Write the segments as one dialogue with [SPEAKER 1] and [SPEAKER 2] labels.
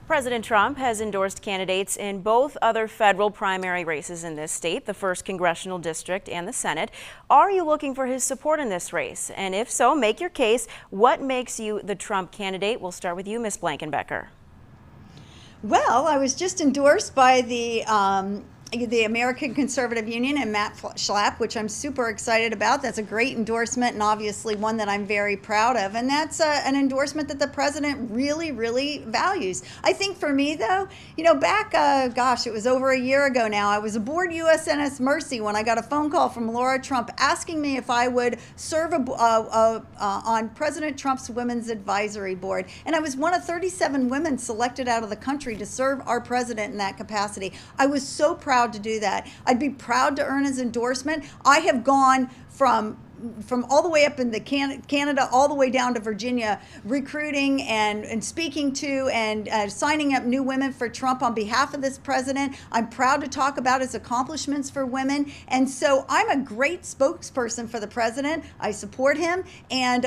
[SPEAKER 1] President Trump has endorsed candidates in both other federal primary races in this state, the 1st Congressional District and the Senate. Are you looking for his support in this race? And if so, make your case. What makes you the Trump candidate? We'll start with you, Ms. Blankenbecker.
[SPEAKER 2] Well, I was just endorsed by the American Conservative Union and Matt Schlapp, which I'm super excited about. That's a great endorsement and obviously one that I'm very proud of. And that's an endorsement that the president really, really values. I think for me, though, back, it was over a year ago now, I was aboard USNS Mercy when I got a phone call from Laura Trump asking me if I would serve on President Trump's Women's Advisory Board. And I was one of 37 women selected out of the country to serve our president in that capacity. I was so proud to do that. I'd be proud to earn his endorsement. I have gone from all the way up in the Canada all the way down to Virginia, recruiting and speaking to and signing up new women for Trump on behalf of this president. I'm proud to talk about his accomplishments for women, and so I'm a great spokesperson for the president. I support him, and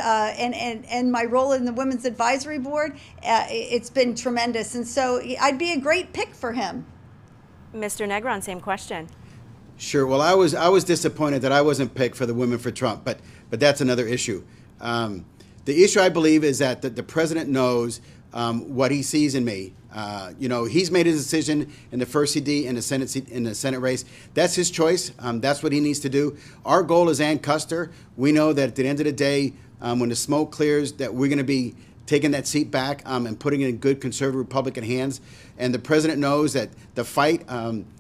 [SPEAKER 2] my role in the Women's Advisory Board, it's been tremendous, and so I'd be a great pick for him.
[SPEAKER 1] Mr. Negron, same question.
[SPEAKER 3] Sure. Well, I was disappointed that I wasn't picked for the Women for Trump, but that's another issue. The issue, I believe, is that the president knows what he sees in me. He's made his decision in the first CD in the Senate race. That's his choice. That's what he needs to do. Our goal is Ann Kuster. We know that at the end of the day, when the smoke clears, that we're going to be taking that seat back and putting it in good conservative Republican hands. And the president knows that the fight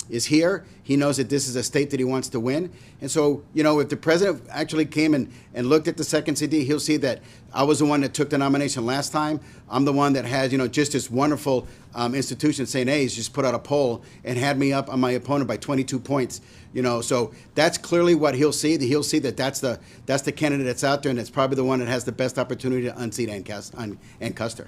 [SPEAKER 3] is here. He knows that this is a state that he wants to win. And so, if the president actually came and looked at the second CD, he'll see that I was the one that took the nomination last time. I'm the one that has, just this wonderful institution, St. A's, just put out a poll and had me up on my opponent by 22 points. So that's clearly what he'll see. He'll see that that's the candidate that's out there, and it's probably the one that has the best opportunity to unseat Ann Kuster.